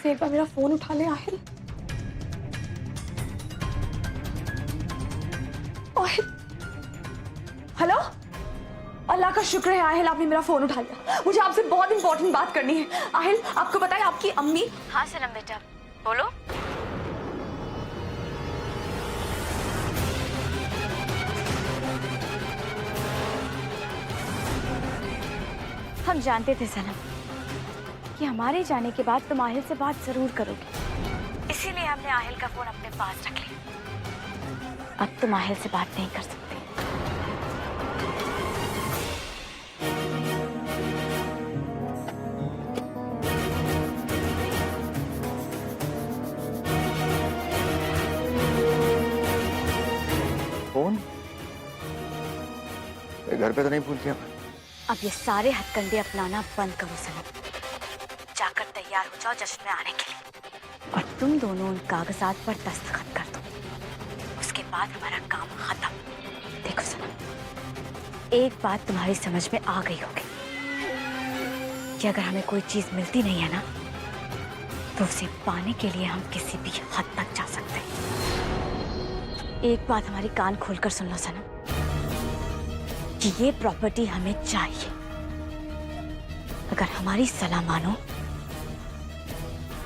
Please एक बार मेरा phone उठा ले आहिल। आहिल, हेलो। अल्लाह का शुक्र है आहिल, आपने मेरा फोन उठा लिया। मुझे आपसे बहुत इंपॉर्टेंट बात करनी है। आहिल, आपको पता है आपकी अम्मी। हाँ सनम बेटा, बोलो। हम जानते थे सनम कि हमारे जाने के बाद तुम आहिल से बात जरूर करोगे, इसीलिए हमने आहिल का फोन अपने पास रख लिया। अब तुम आहिल से बात नहीं कर सकते। फोन घर पे तो नहीं भूल गया? अब ये सारे हथकंडे अपनाना बंद करो सनम। जाकर तैयार हो जाओ जश्न में आने के लिए, और तुम दोनों उन कागजात पर दस्तखत कर दो। उसके बाद हमारा काम खत्म। देखो सनम, एक बात तुम्हारी समझ में आ गई होगी कि अगर हमें कोई चीज मिलती नहीं है ना, तो उसे पाने के लिए हम किसी भी हद तक जा सकते हैं। एक बात हमारी कान खोलकर सुन लो सनम, कि ये प्रॉपर्टी हमें चाहिए। अगर हमारी सलाह मानो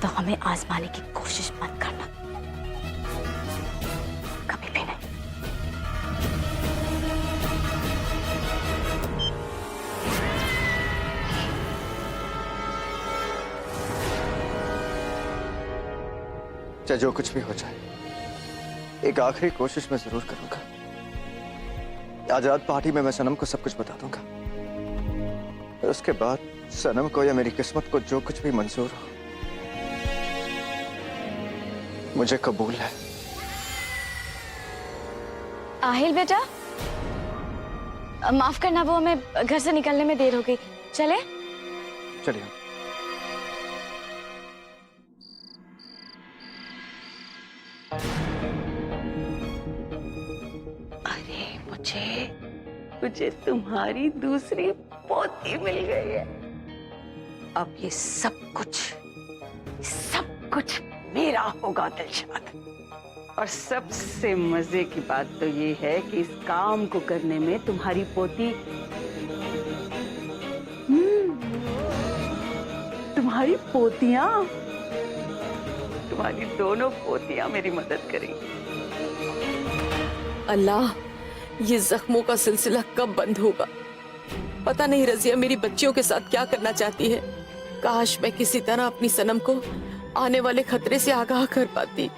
तो हमें आजमाने की कोशिश मत करना, कभी भी नहीं। चाहे जो कुछ भी हो जाए, एक आखिरी कोशिश मैं जरूर करूंगा। आज रात पार्टी में मैं सनम को सब कुछ बता दूंगा, और उसके बाद सनम को या मेरी किस्मत को जो कुछ भी मंजूर हो, मुझे कबूल है। आहिल बेटा, माफ करना, वो हमें घर से निकलने में देर हो गई। चले? चलिए। मुझे तुम्हारी दूसरी पोती मिल गई है। अब ये सब कुछ मेरा होगा दिलशाद। और सबसे मजे की बात तो ये है कि इस काम को करने में तुम्हारी पोती तुम्हारी पोतियां, तुम्हारी दोनों पोतियां मेरी मदद करेंगी। अल्लाह, ये जख्मों का सिलसिला कब बंद होगा? पता नहीं रजिया मेरी बच्चियों के साथ क्या करना चाहती है। काश मैं किसी तरह अपनी सनम को आने वाले खतरे से आगाह कर पाती।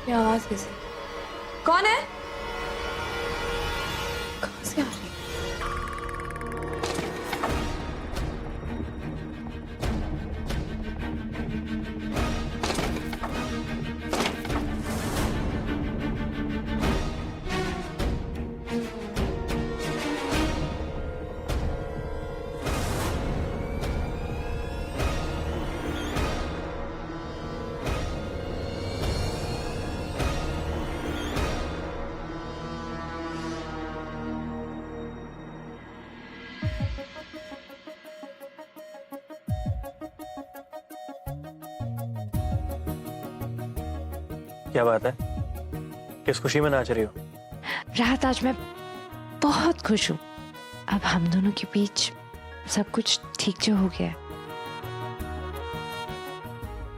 ये आवाज कैसे? कौन है? कहां से आ रही है? क्या बात है? किस खुशी में नाच रही हो? राहत, आज मैं बहुत खुश हूँ। अब हम दोनों के बीच सब कुछ ठीक जो हो गया है।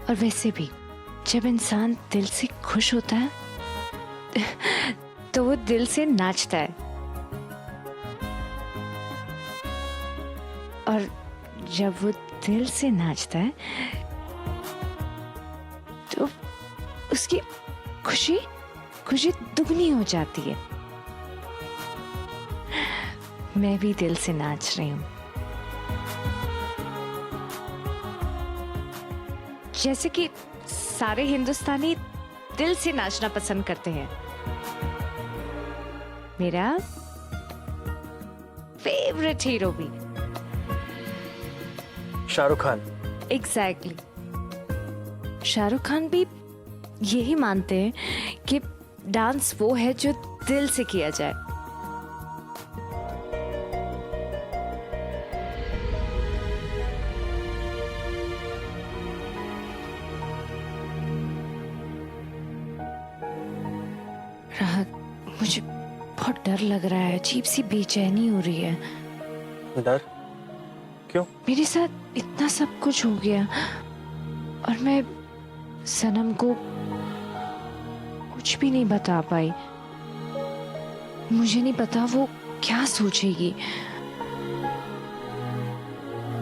और वैसे भी जब इंसान दिल से खुश होता है तो वो दिल से नाचता है। और जब वो दिल से नाचता है तो उसकी खुशी खुशी दुगनी हो जाती है। मैं भी दिल से नाच रही हूँ। जैसे कि सारे हिंदुस्तानी दिल से नाचना पसंद करते हैं। मेरा फेवरेट हीरो भी। शाहरुख खान। एग्जैक्टली। शाहरुख खान भी यही मानते हैं कि डांस वो है जो दिल से किया जाए। राहत, मुझे बहुत डर लग रहा है, अजीब सी बेचैनी हो रही है। डर? क्यों? मेरे साथ इतना सब कुछ हो गया और मैं सनम को कुछ भी नहीं बता पाई। मुझे नहीं पता वो क्या सोचेगी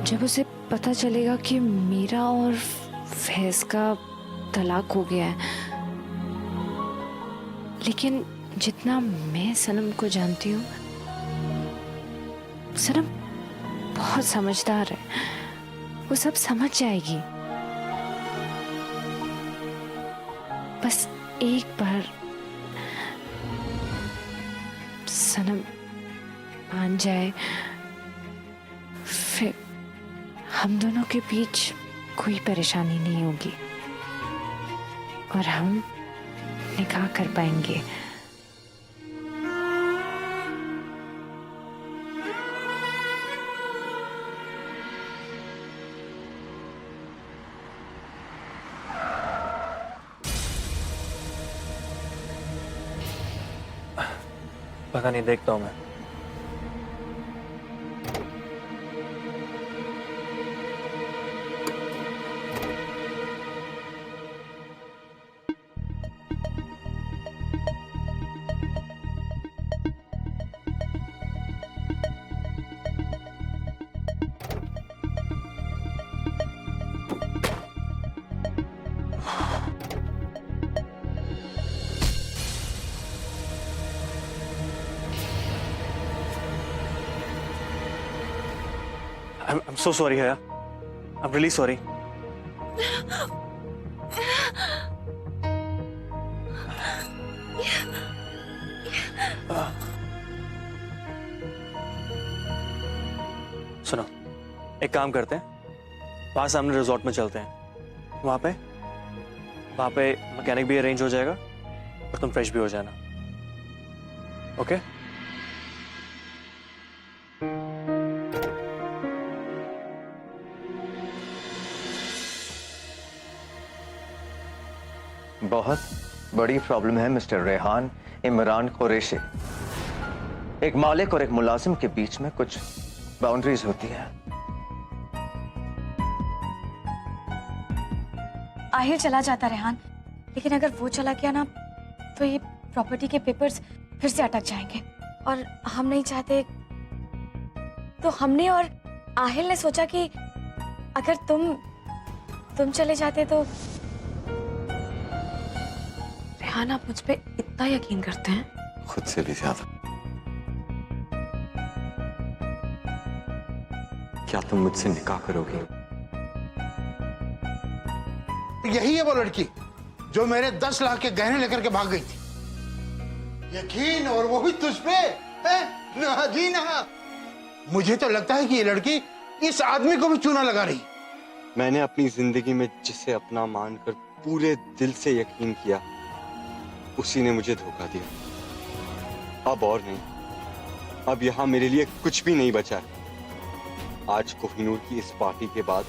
जब उसे पता चलेगा कि मेरा और फैज का तलाक हो गया है। लेकिन जितना मैं सनम को जानती हूँ, सनम बहुत समझदार है, वो सब समझ जाएगी। बस एक बार सनम मान जाए, फिर हम दोनों के बीच कोई परेशानी नहीं होगी और हम निकाह कर पाएंगे। पता नहीं, देखता हूँ मैं। I'm so sorry, Haya. I'm really sorry. सुनो, एक काम करते हैं, वहां सामने रिजॉर्ट में चलते हैं। वहां पे मैकेनिक भी अरेंज हो जाएगा और तुम फ्रेश भी हो जाना। ओके? बहुत बड़ी प्रॉब्लम है मिस्टर रेहान इमरान कुरैशी। एक मालिक और एक मुलाजिम के बीच में कुछ बाउंड्रीज होती है। आहिर चला जाता रेहान, लेकिन अगर वो चला गया ना तो ये प्रॉपर्टी के पेपर्स फिर से अटक जाएंगे और हम नहीं चाहते। तो हमने और आहिल ने सोचा कि अगर तुम चले जाते तो। रेहान, आप मुझ पे इतना यकीन करते हैं? खुद से भी ज्यादा। क्या तुम मुझसे निकाह करोगी? यही है वो लड़की जो मेरे 10 लाख के गहने लेकर के भाग गई थी। यकीन, और वो भी तुझ पे? ना जी ना। मुझे तो लगता है कि ये लड़की इस आदमी को भी चूना लगा रही। मैंने अपनी जिंदगी में जिसे अपना मानकर पूरे दिल से यकीन किया, उसी ने मुझे धोखा दिया। अब और नहीं, अब यहाँ मेरे लिए कुछ भी नहीं बचा है। आज कोहिनूर की इस पार्टी के बाद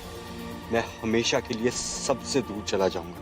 मैं हमेशा के लिए सबसे दूर चला जाऊंगा।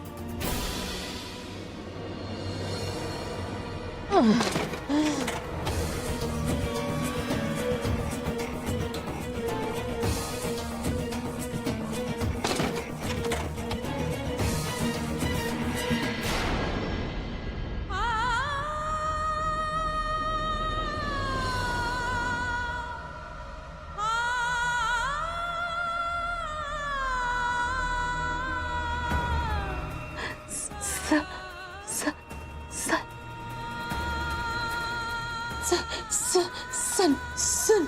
सन सन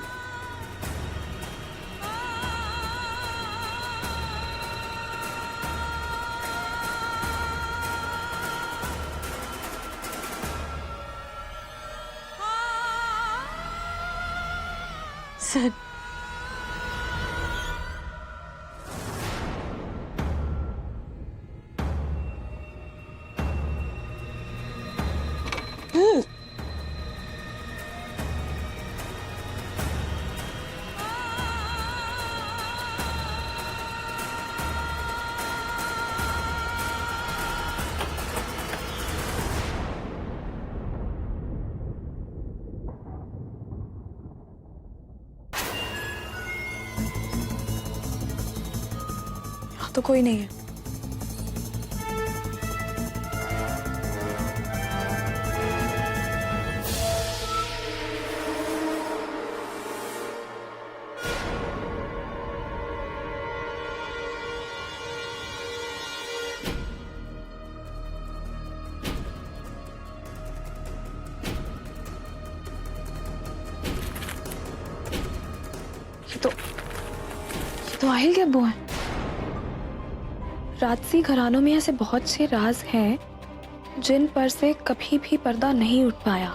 तो कोई नहीं है। ये तो आहिल के अब्बू हैं। राजसी घरानों में ऐसे बहुत से राज हैं जिन पर से कभी भी पर्दा नहीं उठ पाया,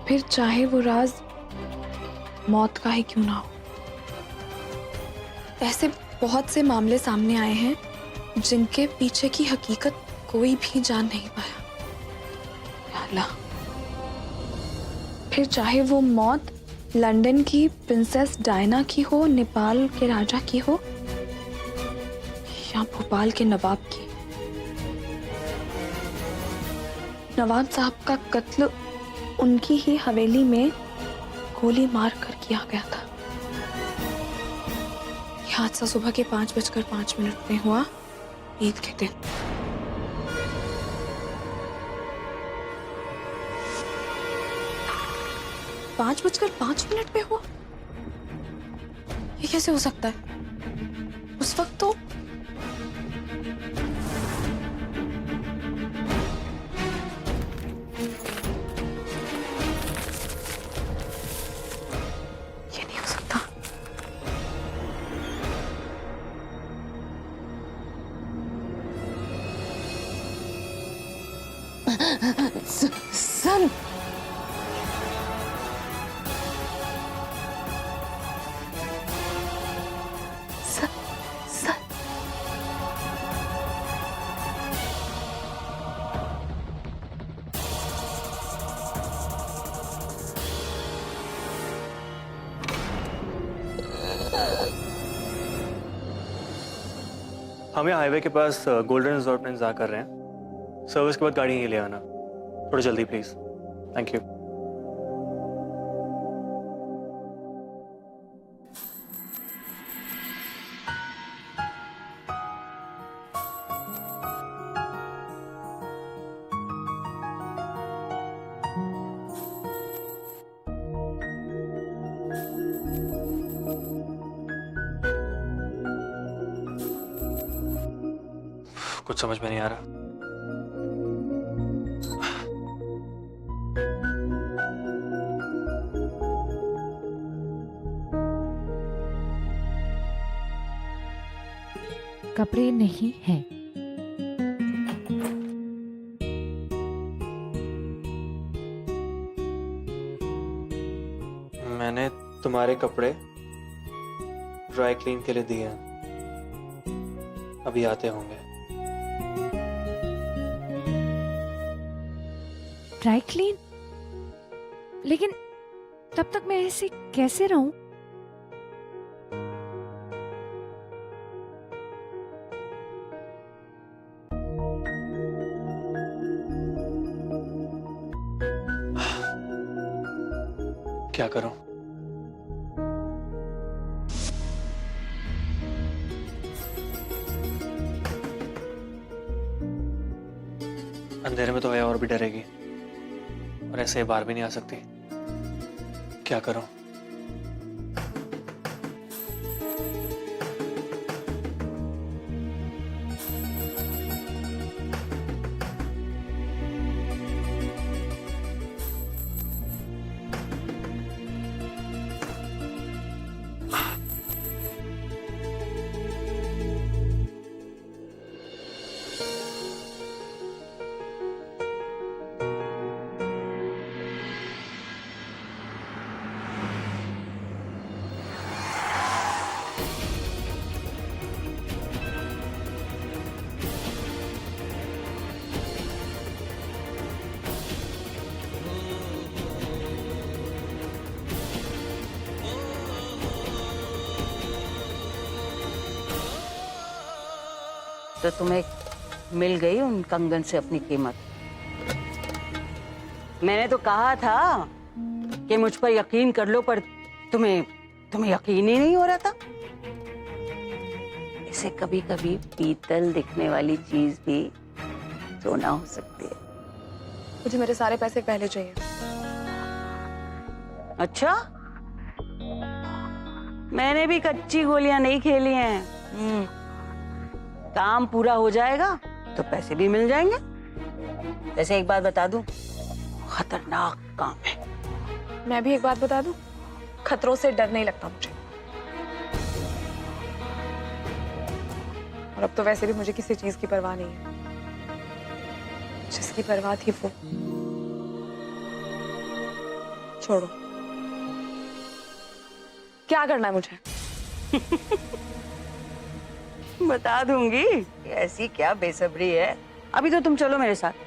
फिर चाहे वो राज मौत का ही क्यों ना हो। ऐसे बहुत से मामले सामने आए हैं जिनके पीछे की हकीकत कोई भी जान नहीं पाया। या अल्लाह, फिर चाहे वो मौत लंदन की प्रिंसेस डायना की हो, नेपाल के राजा की हो, या भोपाल के नवाब की। नवाब साहब का कत्ल उनकी ही हवेली में गोली मार कर किया गया था। यह हादसा सुबह के 5:05 में हुआ, ईद के दिन। पाँच बजकर 5 पे हुआ? ये कैसे हो सकता है? उस वक्त तो ये नहीं हो सकता। सन हम यहाँ हाईवे के पास गोल्डन रिजॉर्ट में इंतजार कर रहे हैं। सर्विस के बाद गाड़ी यहीं ले आना, थोड़ी जल्दी प्लीज। Thank you. कुछ समझ में नहीं आ रहा। कपड़े नहीं हैं। मैंने तुम्हारे कपड़े ड्राई क्लीन के लिए दिए हैं, अभी आते होंगे। Dry clean? लेकिन तब तक मैं ऐसे कैसे रहूं? क्या करूं? अंधेरे में तो वह और भी डरेगी और ऐसे बाहर भी नहीं आ सकती। क्या करूं? तो तुम्हें मिल गई उन कंगन से अपनी कीमत। मैंने तो कहा था कि मुझ पर यकीन कर लो, पर तुम्हें यकीन ही नहीं हो रहा था। इसे कभी कभी पीतल दिखने वाली चीज भी सोना हो सकती है। मुझे मेरे सारे पैसे पहले चाहिए। अच्छा, मैंने भी कच्ची गोलियां नहीं खेली हैं। काम पूरा हो जाएगा तो पैसे भी मिल जाएंगे। वैसे एक बात बता दूं, खतरनाक काम है। मैं भी एक बात बता दूं, खतरों से डर नहीं लगता मुझे। और अब तो वैसे भी मुझे किसी चीज की परवाह नहीं है। जिसकी परवाह थी वो छोड़ो। क्या करना है मुझे? बता दूंगी। ऐसी क्या बेसब्री है। अभी तो तुम चलो मेरे साथ।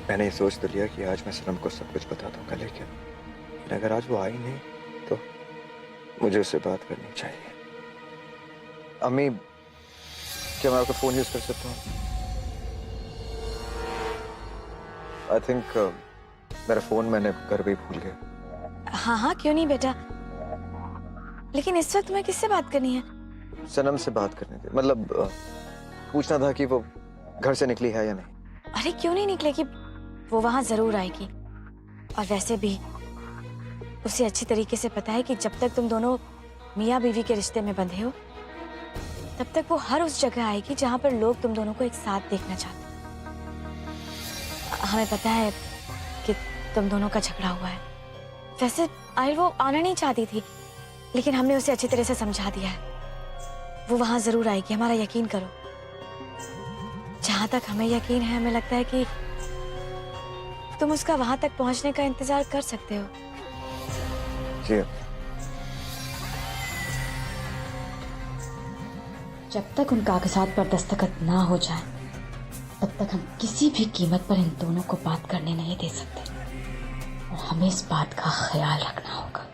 मैंने ये सोच तो लिया कि आज मैं सनम को सब कुछ बता दूंगा, लेकिन अगर आज वो आई नहीं तो मुझे उससे बात करनी चाहिए। अम्मी, क्या मैं आपका फोन यूज कर सकता हूँ? आई थिंक मेरा फोन मैंने घर पे ही भूल गया। हाँ हाँ, क्यों नहीं बेटा। लेकिन इस वक्त तुम्हें किससे बात करनी है? सनम से बात करनी थी। मतलब पूछना था कि वो घर से निकली है या नहीं। अरे क्यों नहीं निकलेगी, वो वहां जरूर आएगी। और वैसे भी उसे अच्छी तरीके से पता है कि जब तक तुम दोनों मियाँ बीवी के रिश्ते में बंधे हो, तब तक वो हर उस जगह आएगी जहां पर लोग तुम दोनों को एक साथ देखना चाहते हैं। हमें पता है कि तुम दोनों का झगड़ा हुआ है। वैसे आयल वो आना नहीं चाहती थी, लेकिन हमने उसे अच्छी तरह से समझा दिया है। वो वहां जरूर आएगी, हमारा यकीन करो। जहां तक हमें यकीन है, हमें लगता है कि तुम उसका वहां तक पहुंचने का इंतजार कर सकते हो। जी। जब तक उन कागजात पर दस्तखत ना हो जाए, तब तक हम किसी भी कीमत पर इन दोनों को बात करने नहीं दे सकते। और हमें इस बात का ख्याल रखना होगा।